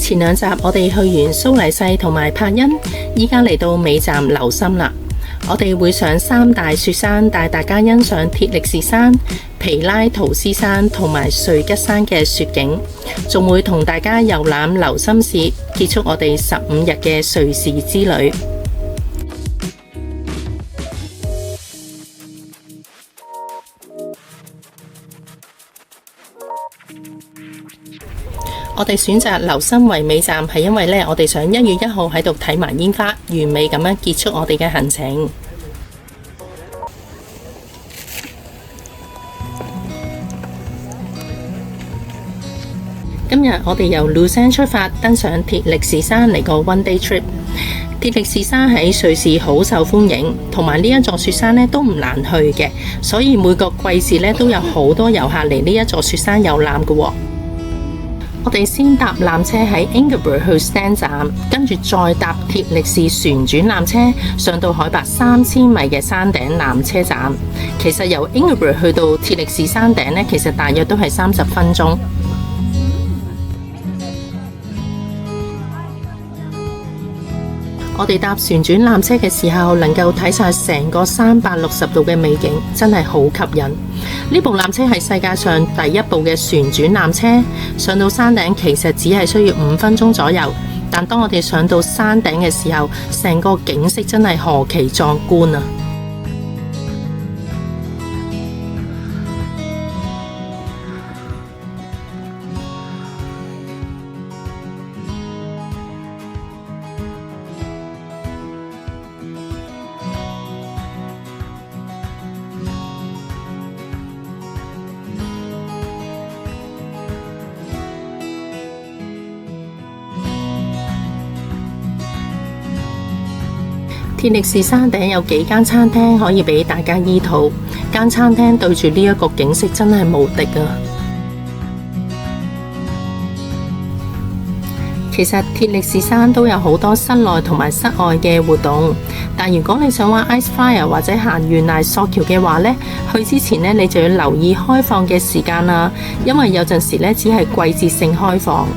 前兩集我哋去完蘇黎世同埋柏恩，依家嚟到尾站留心啦。我哋會上三大雪山，帶大家欣賞鐵力士山、皮拉圖斯山同埋瑞吉山嘅雪景，仲會同大家遊覽留心市，結束我哋15日嘅瑞士之旅。我哋選擇留心為尾站，係因為呢，我哋想1月1號喺度睇埋煙花，完美咁樣結束我哋嘅行程。今日我哋由 Lausanne 出發，登上鐵力士山嚟個 one day trip。鐵力士山喺瑞士好受歡迎，同埋呢一座雪山呢都唔難去嘅，所以每個季節呢都有好多遊客嚟呢一座雪山遊覽嘅。我哋先搭纜車喺 Ingeborg 去 Stand 站，跟住再搭鐵力士旋轉纜車上到海拔3000米嘅山頂纜車站。其實由 Ingeborg 去到鐵力士山頂呢，其實大約都係30分鐘。我哋搭旋轉纜車嘅時候，能夠睇晒成個360度嘅美景，真係好吸引。呢部纜車係世界上第一部嘅旋轉纜車，上到山頂其實只係需要5分鐘左右，但當我哋上到山頂嘅時候，成個景色真係何其壯觀啊！鐵力士山頂有幾間餐廳可以俾大家醫肚，間餐廳對住呢一個景色真係無敵啊！其實鐵力士山都有好多室內同埋室外嘅活動，但如果你想玩 Ice Flyer 或者行懸崖索橋嘅話呢，去之前呢，你就要留意開放嘅時間啦，因為有陣時呢只係季節性開放。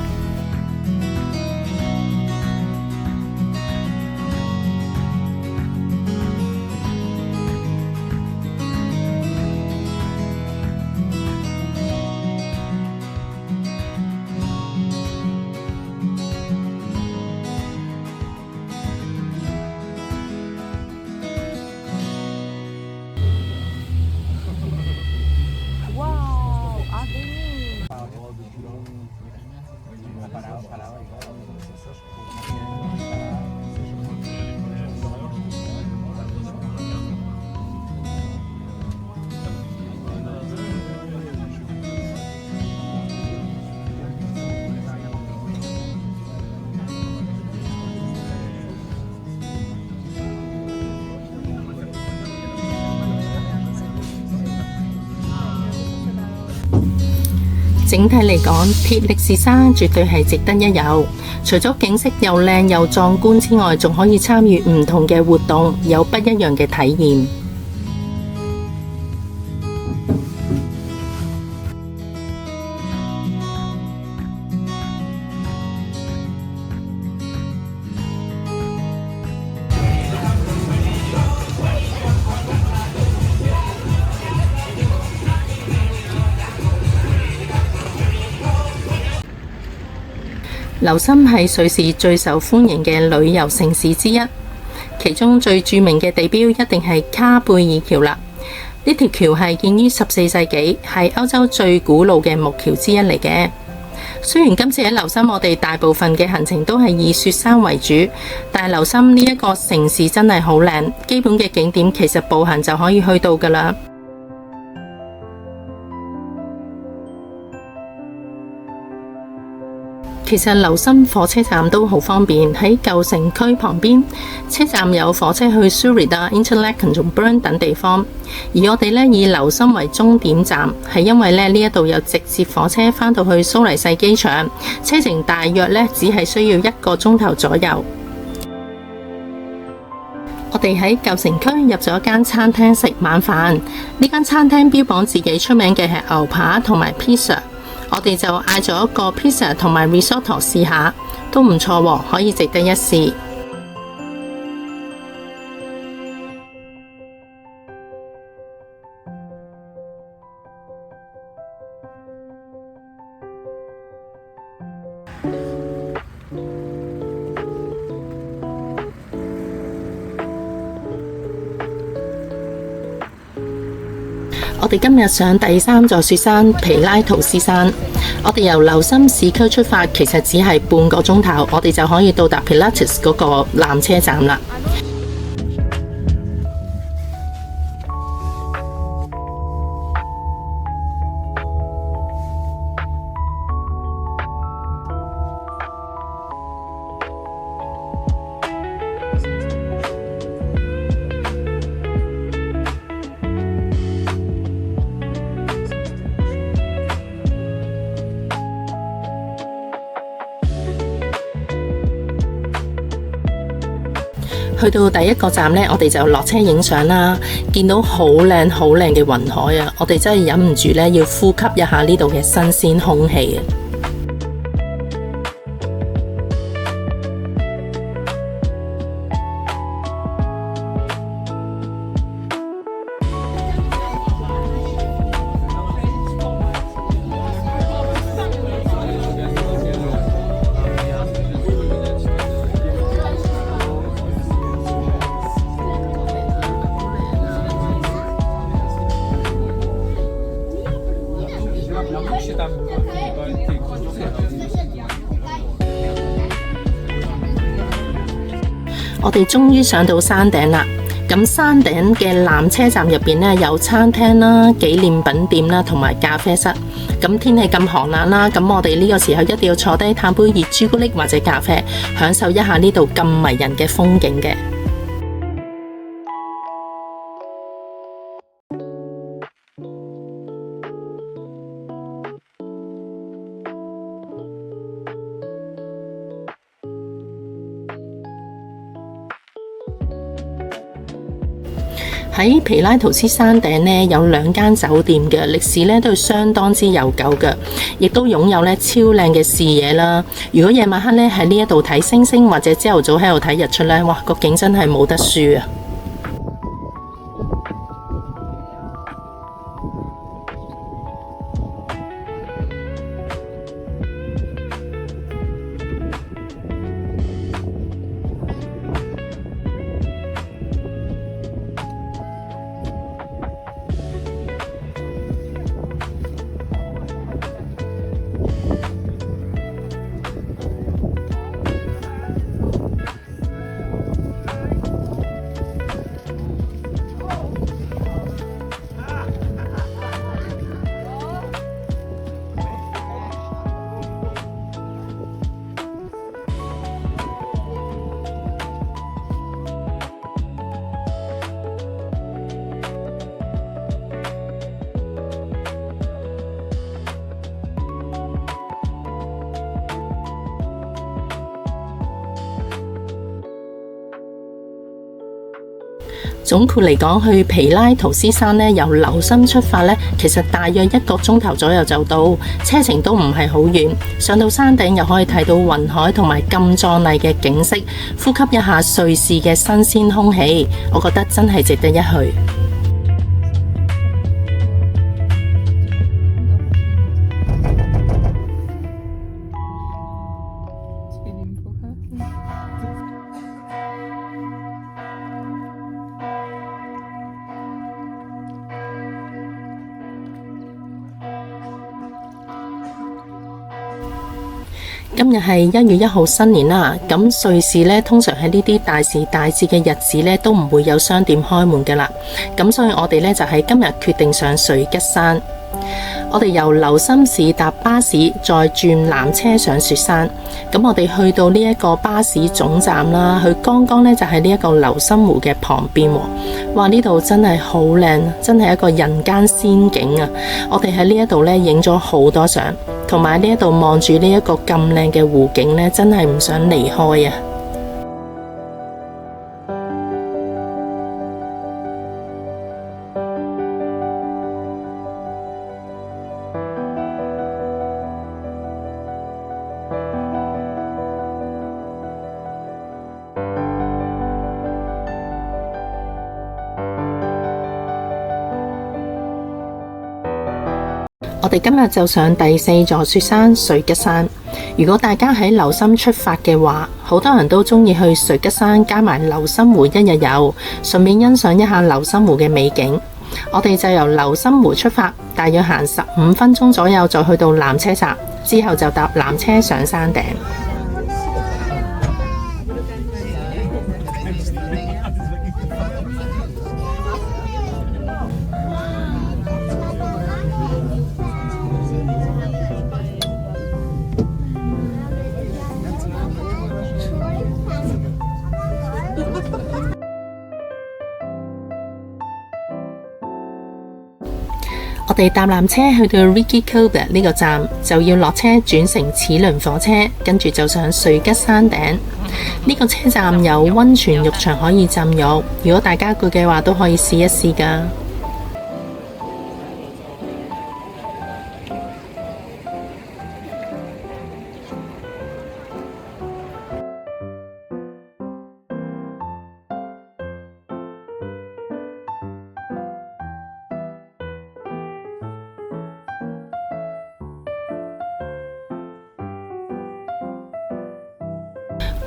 整體嚟講，鐵力士山絕對係值得一遊。除咗景色又靚又壯觀之外，仲可以參與唔同嘅活動，有不一樣嘅體驗。留心係瑞士最受歡迎嘅旅遊城市之一，其中最著名嘅地標一定係卡貝爾橋啦。呢條橋係建於14世紀，係歐洲最古老嘅木橋之一嚟嘅。雖然今次喺留心我哋大部分嘅行程都係以雪山為主，但係留心呢一個城市真係好靚，基本嘅景點其實步行就可以去到㗎啦。其實留心火車站都好方便，喺舊城區旁邊，車站有火車去 Zurich 啊、Interlaken 同 Bern 等地方。而我哋以留心為終點站，係因為呢一度有直接火車返到去蘇黎世機場，車程大約只係需要1個鐘頭左右。我哋喺舊城區入咗一間餐廳食晚飯，呢間餐廳標榜自己出名嘅係牛扒同埋 pizza。我哋就嗌咗一個 pizza 同埋 risotto 試下，都唔錯喎，可以值得一試。我哋今日上第3座雪山皮拉圖斯山，我哋由琉森市區出發，其實只係半個鐘頭，我哋就可以到達 Pilatus 嗰個纜車站啦。去到第1個站呢，我哋就落車影相啦。見到好靚好靚嘅雲海啊！我哋真係忍唔住呢，要呼吸一下呢度嘅新鮮空氣啊！我哋終於上到山頂啦！咁山頂嘅纜車站入邊呢，有餐廳啦、紀念品店啦，同埋咖啡室。咁天氣咁寒冷啦，咁我哋呢個時候一定要坐低嘆杯熱朱古力或者咖啡，享受一下呢度咁迷人嘅風景嘅。喺皮拉圖斯山頂呢，有2間酒店嘅，歷史呢都相當之悠久嘅，亦都擁有呢超靚嘅視野啦。如果夜晚黑呢喺呢一度睇星星，或者朝頭早喺度睇日出呢，哇，個景真係冇得輸啊！總括嚟講，去皮拉圖斯山呢，由琉森出發呢，其實大約1個鐘頭左右就到，車程都唔係好遠。上到山頂又可以睇到雲海同埋咁壯麗嘅景色，呼吸一下瑞士嘅新鮮空氣，我覺得真係值得一去。今日係1月1號新年啦，咁瑞士呢，通常喺呢啲大時大節嘅日子呢，都唔會有商店開門㗎喇，咁所以我哋呢，就喺今日決定上水吉山。我哋由琉森市搭巴士，再轉纜車上雪山。咁我哋去到呢一個巴士總站啦，佢剛剛呢就喺呢一個琉森湖嘅旁邊喎。哇！呢度真係好靚，真係一個人間仙境啊！我哋喺呢一度呢影咗好多相，同埋呢一度望住呢一個咁靚嘅湖景呢，真係唔想離開啊！我哋今日就上第4座雪山瑞吉山。如果大家喺琉森出發嘅話，好多人都中意去瑞吉山加埋琉森湖一日遊，順便欣賞一下琉森湖嘅美景。我哋就由琉森湖出發，大約行15分鐘左右就去到纜車站，之後就搭纜車上山頂。我哋搭纜車去到 Rigi Kobe 呢個站，就要落車轉乘齒輪火車，跟住就上瑞吉山頂。呢個車站有溫泉浴場可以浸浴，如果大家攰嘅話，都可以試一試㗎。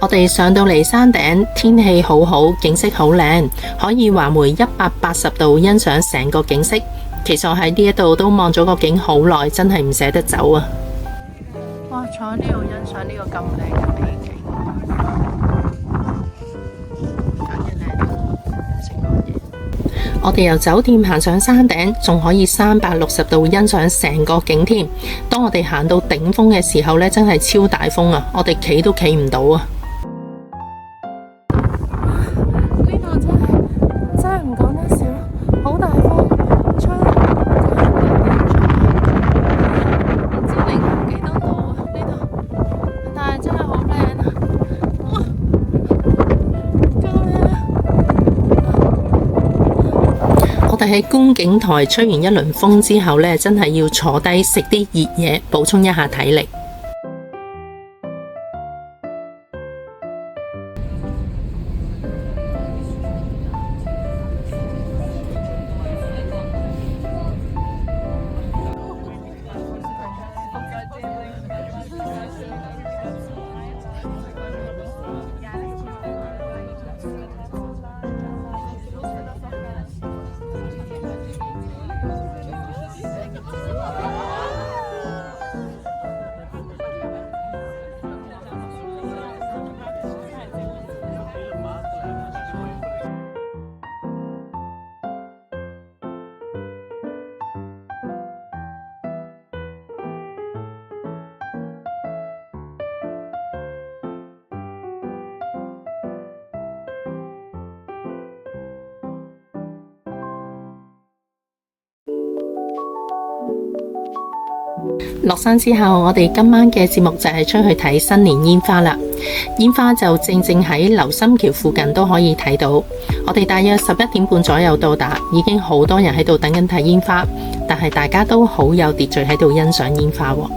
我哋上到嚟山頂，天氣好好，景色好靚，可以環迴180度欣賞成個景色。其實我喺呢一度都望咗個景好耐，真係唔捨得走啊！哇，坐喺呢度欣賞呢個咁靚嘅美景，我哋由酒店行上山頂，仲可以360度欣賞成個景添。當我哋行到頂峰嘅時候呢，真係超大風啊！我哋企都企唔到啊！我哋喺觀景台吹完一輪風之後呢，真係要坐低食啲熱嘢，補充一下體力。落山之後，我哋今晚嘅節目就係出去睇新年煙花啦。煙花就正喺琉森橋附近都可以睇到。我哋大約11點半左右到達，已經好多人喺度等緊睇煙花，但係大家都好有秩序喺度欣賞煙花喎。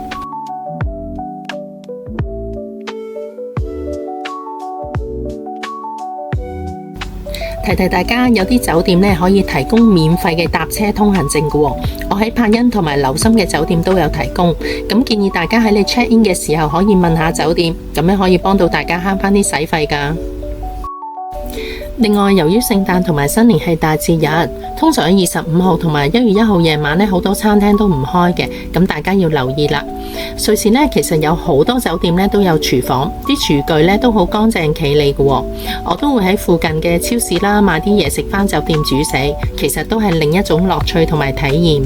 提大家，有啲酒店呢可以提供免費嘅搭車通行證嘅喎。我喺柏茵同埋琉森嘅酒店都有提供，咁建議大家喺你 check in 嘅時候可以問下酒店，咁樣可以幫到大家慳返啲使費㗎。另外，由於聖誕同埋新年係大節日，通常喺25號同埋1月1號夜晚呢，好多餐廳都唔開嘅，咁大家要留意啦。瑞士呢，其實有好多酒店呢都有廚房，啲廚具呢都好乾淨企理嘅喎。我都會喺附近嘅超市啦買啲嘢食返酒店煮食，其實都係另一種樂趣同埋體驗。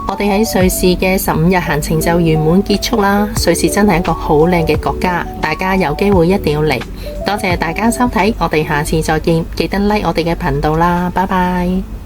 我哋喺瑞士嘅15日行程就圓滿結束啦。瑞士真係一個好靚嘅國家，大家有機會一定要嚟。多謝大家收睇，我哋下次再見，記得 like 我哋嘅頻道啦，拜拜。